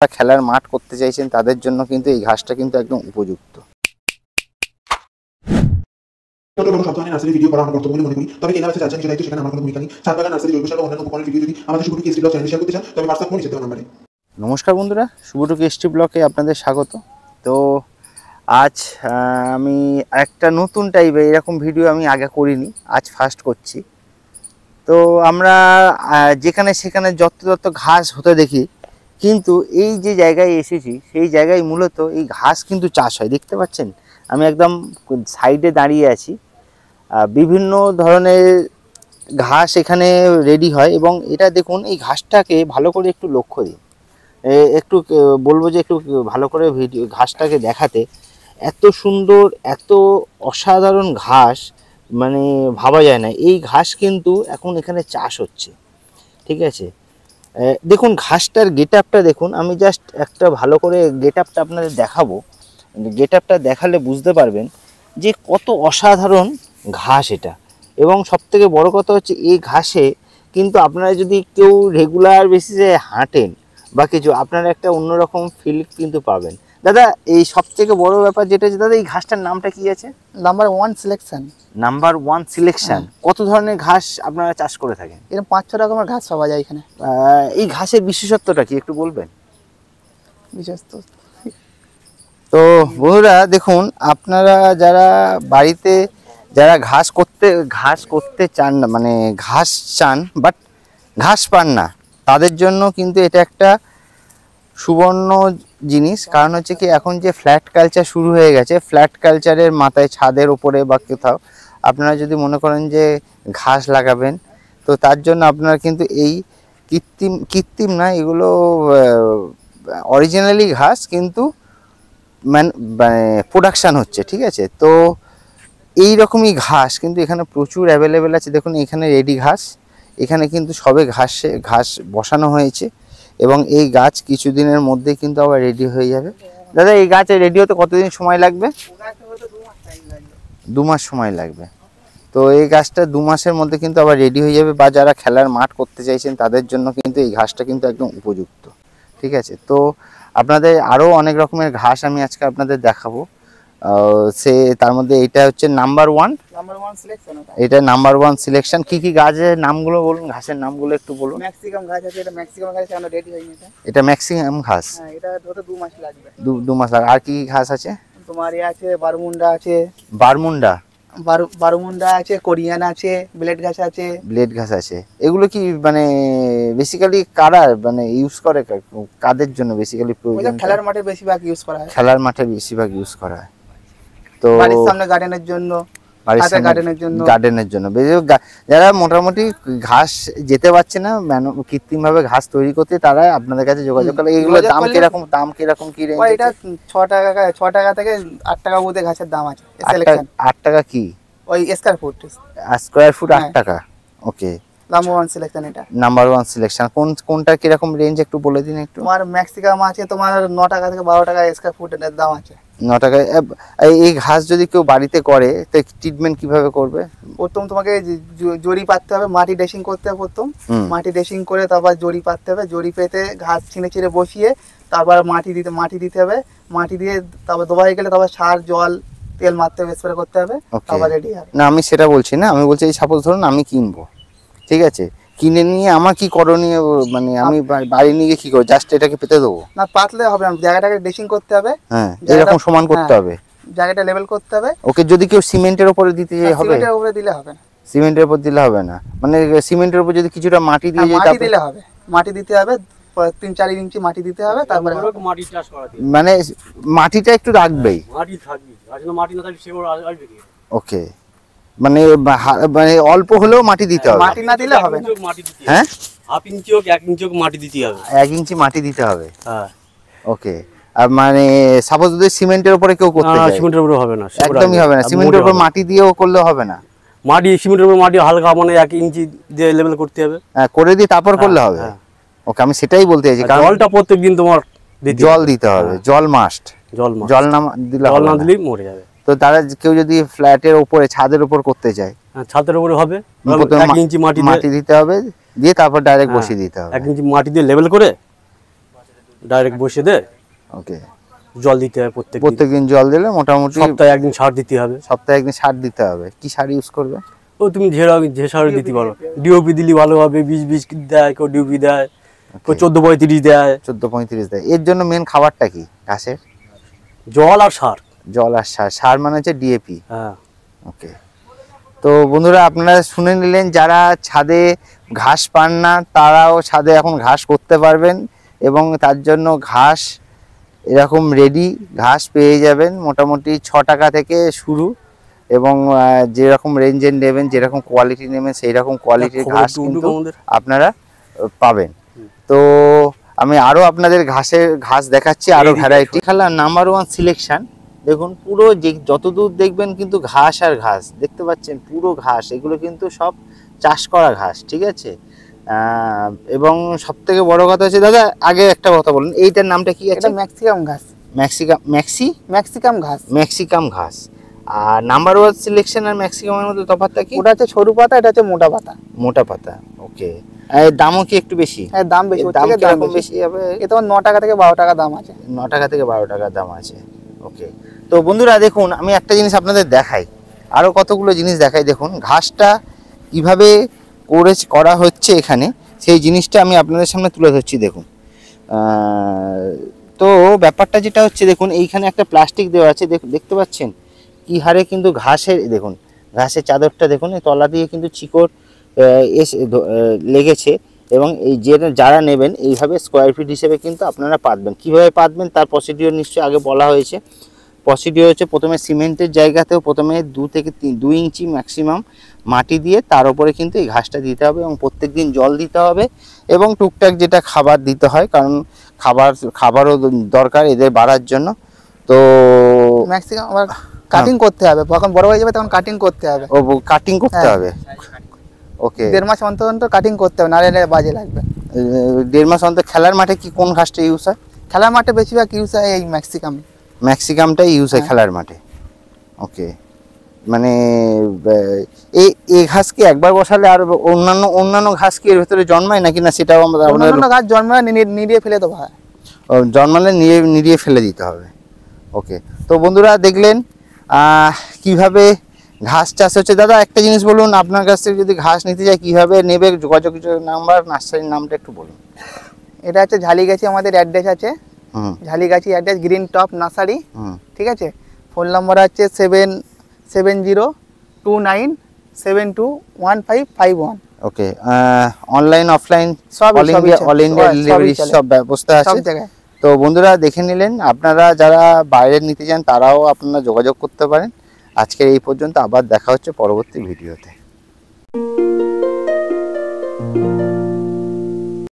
খেলার মাঠ করতে চাইছেন তাদের জন্য কিন্তু এই ঘাসটা কিন্তু একদম উপযুক্ত। কোনো সাবধানে নার্সারি ভিডিও করা আমার কর্তব্য বলে মনে করি। তবে কেনা বেচা যাচ্ছে নিজের দায়িত্ব, সেখানে আমার কোনো ভূমিকা নেই। ছাদ বাগান, নার্সারি, জৈব সার ও অন্যান্য উপকরণের ভিডিও যদি আমাদের শুভটুকি এসটি ব্লগ চ্যানেলে শেয়ার করতে চান তবে হোয়াটসঅ্যাপ ফোন নিচে দেওয়া নম্বরে। নমস্কার বন্ধুরা, শুভটুকি এসটি ব্লগে আপনাদের স্বাগত। তো আজ আমি একটা নতুন টাইপের এরকম ভিডিও আমি আগে করিনি, আজ ফার্স্ট করছি। তো আমরা যেখানে সেখানে যত ঘাস হতে দেখি, কিন্তু এই যে জায়গায় এসেছি সেই জায়গায় মূলত এই ঘাস কিন্তু চাষ হয়। দেখতে পাচ্ছেন আমি একদম সাইডে দাঁড়িয়ে আছি। বিভিন্ন ধরনের ঘাস এখানে রেডি হয় এবং এটা দেখুন, এই ঘাসটাকে ভালো করে একটু লক্ষ্য দিন। একটু বলবো যে একটু ভালো করে ভিডিও ঘাসটাকে দেখাতে। এত সুন্দর, এত অসাধারণ ঘাস, মানে ভাবা যায় না। এই ঘাস কিন্তু এখন এখানে চাষ হচ্ছে, ঠিক আছে। দেখুন ঘাসটার গেট আপটা দেখুন। আমি জাস্ট একটা ভালো করে গেট আপটা আপনাদের দেখাবো। গেট আপটা দেখালে বুঝতে পারবেন যে কত অসাধারণ ঘাস এটা। এবং সবথেকে বড় কথা হচ্ছে এই ঘাসে কিন্তু আপনারা যদি কেউ রেগুলার বেসিসে হাঁটেন বা কিছু, আপনারা একটা অন্যরকম ফিল কিন্তু পাবেন। দাদা, এই সবথেকে বড় ব্যাপার যেটা আছে দাদা, এই ঘাসটার নামটা কি আছে? Number 1 selection. Number 1 selection. কত ধরনের ঘাস আপনারা চাষ করে থাকেন? এরকম 5-6 রকমের ঘাস পাওয়া যায় এখানে। এই ঘাসের বিশেষত্বটা কি একটু বলবেন? বিশেষত তো বন্ধুরা দেখুন, আপনারা যারা বাড়িতে যারা ঘাস করতে চান না, মানে ঘাস চান বাট ঘাস পান না, তাদের জন্য কিন্তু এটা একটা সুবর্ণ জিনিস। কারণ হচ্ছে কি, এখন যে ফ্ল্যাট কালচার শুরু হয়ে গেছে, ফ্ল্যাট কালচারের মাথায় ছাদের ওপরে বা কোথাও আপনারা যদি মনে করেন যে ঘাস লাগাবেন, তো তার জন্য আপনারা কিন্তু এই কৃত্রিম না, এগুলো অরিজিনালি ঘাস কিন্তু মানে প্রোডাকশান হচ্ছে, ঠিক আছে। তো এই রকমই ঘাস কিন্তু এখানে প্রচুর অ্যাভেলেবেল আছে। দেখুন এখানে রেডি ঘাস, এখানে কিন্তু সবে ঘাস বসানো হয়েছে এবং এই গাছ কিছুদিনের মধ্যে কিন্তু আবার রেডি হয়ে যাবে। দাদা, এই গাছে রেডি হতে কতদিন সময় লাগবে? 2 মাস সময় লাগবে। তো এই গাছটা 2 মাসের মধ্যে কিন্তু আবার রেডি হয়ে যাবে। বা যারা খেলার মাঠ করতে চাইছেন তাদের জন্য কিন্তু এই ঘাসটা কিন্তু একদম উপযুক্ত, ঠিক আছে। তো আপনাদের আরও অনেক রকমের ঘাস আমি আজকে আপনাদের দেখাবো। তার মধ্যে এটা হচ্ছে নাম্বার 1 সিলেকশন। এটা নাম্বার 1 সিলেকশন। কি কি গাছের নামগুলো বলুন, ঘাসের নামগুলো একটু বলুন। ম্যাক্সিমাম ঘাস আছে, এটা ম্যাক্সিমাম ঘাস এখন রেডি হয়ে গেছে। এটা ম্যাক্সিমাম ঘাস। হ্যাঁ, এটা হতে 2 মাস লাগবে। 2 মাস লাগে। আর কি কি ঘাস আছে? তোমার আছে বারমুন্ডা আছে, বারমুন্ডা আছে, কোরিয়ান আছে, ব্লেড ঘাস আছে। ব্লেড ঘাস আছে। এগুলো কি মানে বেসিক্যালি কারা মানে ইউজ করে, কাদের জন্য বেসিক্যালি প্রয়োজন? খেলার মাঠে বেশিরভাগ ইউজ করা হয়। খেলার মাঠে বেশিরভাগ ইউজ করা হয়। তো বাড়ির সামনে গার্ডেনের জন্য, গার্ডেনের জন্য যারা মোটামুটি ঘাস যেতে পারছে না কৃত্রিম ভাবে ঘাস তৈরি করতে, তারা আপনাদের কাছে যোগাযোগ করে। এগুলো দাম কিরকম কি রেঞ্জ? এটা 6 টাকা থেকে 8 টাকা মধ্যে ঘাসের দাম আছে। 8 টাকা কি? ওই স্কয়ার ফুট 8 টাকা। ওকে, নাম্বার 1 সিলেকশন। এটা নাম্বার 1 সিলেকশন। কোনটা কিরকম রেঞ্জ একটু বলে দিন একটু। তোমার ম্যাক্সিমাম আছে তোমার 9 টাকা থেকে 12 টাকা স্কয়ার ফুটের দাম আছে। 9 টাকা। এই ঘাস যদি কেউ বাড়িতে করে তো ট্রিটমেন্ট কিভাবে করবে? প্রথম তোমাকে জড়ি পাততে হবে, মাটি ড্রেসিং করতে হবে। প্রথম মাটি ড্রেসিং করে তারপর জড়ি পাততে হবে। জড়ি পেতে ঘাস ছিঁড়ে বসিয়ে তারপর মাটি দিতে হবে। মাটি দিয়ে তারপর দোবা হয়ে গেলে তারপর সার, জল, তেল মারতে হবে, স্প্রে করতে হবে, তারপর রেডি হবে। না, আমি সেটা বলছি না, আমি বলছি এই সাপোজ ধরুন আমি কিনবো, ঠিক আছে, কিনে নিয়ে আমার কি করণীয়, মানে আমি বাড়ি নিয়ে কি করব? জাস্ট এটাকে পেতে দেবো? না, পাতলে হবে না, জায়গাটাকে ড্রেসিং করতে হবে। হ্যাঁ, এরকম সমান করতে হবে, জায়গাটা লেভেল করতে হবে। ওকে। যদি কেউ সিমেন্টের উপরে দিতে হবে? সিমেন্টের উপরে দিলে হবে না। সিমেন্টের উপর দিলে হবে না, মানে সিমেন্টের উপর যদি কিছুটা মাটি দিয়ে মাটি দিলে হবে। মাটি দিতে হবে 3-4 ইঞ্চি মাটি দিতে হবে, তারপরে মাটি চাষ করা দিই। মানে মাটিটা একটু রাখবেই, মাটি থাকবে, আসলে মাটি না থাকলে সেগুলো আসবে কি? ওকে, মানে অল্প হলেও মাটি দিতে হবে। মাটি না দিলে হবে না। হ্যাঁ, 1/2 ইঞ্চি হোক 1 ইঞ্চি হোক মাটি দিতে হবে। 1 ইঞ্চি মাটি দিতে হবে। হ্যাঁ, ওকে। আর মানে সাপোজ যদি সিমেন্টের উপরে কেউ করতে চায়? সিমেন্টের উপরে হবে না, একদমই হবে না। সিমেন্টের উপর মাটি দিয়েও করলে হবে না? সিমেন্টের উপর মাটি হালকা মানে 1 ইঞ্চি দিয়ে লেভেল করতে হবে। হ্যাঁ, করে দিয়ে তারপর করলে হবে। ওকে, আমি সেটাই বলতে চাইছি। কারণ জলটা প্রত্যেকদিন তোমার জল দিতে হবে, জল মাস্ট। জল না দিলে মরে যাবে। তো তারা কেউ যদি ফ্ল্যাটের উপরে, ছাদের উপর করতে চায়, ছাদের উপরে হবে 1 ইঞ্চি মাটি দিতে হবে, দিয়ে তারপর ডাইরেক্ট বসিয়ে দিতে হবে। 1 ইঞ্চি মাটি দিয়ে লেভেল করে ডাইরেক্ট বসে দে ওকে, জল দিতে হবে প্রত্যেক প্রত্যেকদিন জল দিলে মোটামুটি সপ্তাহে একদিন সার দিতে হবে। সপ্তাহে একদিন সার দিতে হবে। কি সার ইউজ করবে? ও তুমি যে সার দিতে পারো, ডিওপি দিলে ভালো হবে, 20 দেয়, কেউ ডিওপি দেয়, কেউ 14-35 দেয়। 14-35 দেয়। এর জন্য মেন খাবারটা কি ঘাসের? জল আর সার। জল আর সার। সার মানে হচ্ছে ডিএপি। হ্যাঁ ওকে, তো বন্ধুরা আপনারা শুনে নিলেন, যারা ছাদে ঘাস পান না তারাও ছাদে এখন ঘাস করতে পারবেন, এবং তার জন্য ঘাস এরকম রেডি ঘাস পেয়ে যাবেন মোটামুটি 6 টাকা থেকে শুরু, এবং যেরকম রেঞ্জের নেবেন, যেরকম কোয়ালিটি নেবেন সেই রকম কোয়ালিটির ঘাস কিন্তু আপনারা পাবেন। তো আমি আরও আপনাদের ঘাস দেখাচ্ছি, আরও ভ্যারাইটি। খেলার নাম্বার 1 সিলেকশন দেখুন, পুরো যে যতদূর দেখবেন কিন্তু ঘাস আর ঘাস দেখতে পাচ্ছেন, পুরো ঘাস। এগুলো কিন্তু সব চাষ করা ঘাস, ঠিক আছে। এবং সব থেকে বড় কথা হচ্ছে, দাদা আগে একটা কথা বলুন, এইটার নামটা কি আছে? এটা ম্যাক্সিকাম ঘাস। ম্যাক্সিকাম ঘাস। ম্যাক্সিকাম ঘাস। আর নাম্বার 1 সিলেকশন আর ম্যাক্সিকামের মধ্যে তফাৎটা কি? ওটা হচ্ছে সরু পাতা, এটা হচ্ছে মোটা পাতা। মোটা পাতা, ওকে। এর দামও কি একটু বেশি? হ্যাঁ, দাম বেশি। দাম বেশি হবে। এটা 9 টাকা থেকে 12 টাকা দাম আছে। 9 টাকা থেকে 12 টাকা দাম আছে। ওকে, তো বন্ধুরা দেখুন, আমি একটা জিনিস আপনাদের দেখাই, আরও কতগুলো জিনিস দেখাই। দেখুন ঘাসটা কিভাবে করা হচ্ছে এখানে, সেই জিনিসটা আমি আপনাদের সামনে তুলে ধরছি। দেখুন, তো ব্যাপারটা যেটা হচ্ছে, দেখুন এইখানে একটা প্লাস্টিক দেওয়া আছে, দেখতে পাচ্ছেন কি হারে কিন্তু ঘাসের, দেখুন ঘাসের চাদরটা দেখুন, এই তলা দিয়ে কিন্তু চিকড় লেগেছে, এবং এই যারা নেবেন এইভাবে স্কোয়ার ফিট হিসেবে কিন্তু আপনারা পাতবেন। কীভাবে পাতবেন তার প্রসিডিওর নিশ্চয়ই আগে বলা হয়েছে। প্রসিডিওর হচ্ছে, প্রথমে সিমেন্টের জায়গাতেও প্রথমে 2 ইঞ্চি ম্যাক্সিমাম মাটি দিয়ে তার উপরে কিন্তু এই ঘাসটা দিতে হবে, এবং প্রত্যেক দিন জল দিতে হবে, এবং টুকটাক যেটা খাবার দিতে হয়, কারণ খাবারও দরকার এদের বাড়ার জন্য। তো ম্যাক্সিমাম আবার কাটিং করতে হবে, যখন বড় হয়ে যাবে তখন কাটিং করতে হবে। ও কাটিং করতে হবে, ওকে। 1.5 মাস অন্তর অন্তর কাটিং করতে হবে, নাহলে বাজে লাগবে। 1.5 মাস অন্তর। খেলার মাঠে কি কোন ঘাসটা ইউজ হয়? খেলার মাঠে বেশিরভাগ ইউজ হয় এই ম্যাক্সিকামটাই ইউজ হয় খেলার মাঠে, ওকে। মানে এই ঘাস কি একবার বসালে আর অন্যান্য ঘাস কি এর ভিতরে জন্মায় নাকি না, সেটাও আমরা? অন্যান্য ঘাস জন্মায় নিড়িয়ে ফেলে দেওয়া হয়। জন্মালে নিড়িয়ে ফেলে দিতে হবে, ওকে। তো বন্ধুরা দেখলেন কিভাবে ঘাস চাষ হচ্ছে। দাদা একটা জিনিস বলুন, আপনার কাছ থেকে যদি ঘাস নিতে চাই কিভাবে নেবে, যোগাযোগ নাম্বার, নার্সারির নামটা একটু বলুন। এটা হচ্ছে ঝালিগাছি, আমাদের অ্যাড্রেস আছে Jhaligachhi address, green top nursery, ঠিক আছে। ফোন নাম্বার আছে 7709721551। Okay, online offline all India delivery সব ব্যবস্থা আছে সব জায়গায়। তো বন্ধুরা দেখে নিলেন, আপনারা যারা বাইরে নিতে চান তারাও আপনারা যোগাযোগ করতে পারেন। আজকে এই পর্যন্ত, আবার দেখা হচ্ছে পরবর্তী ভিডিওতে।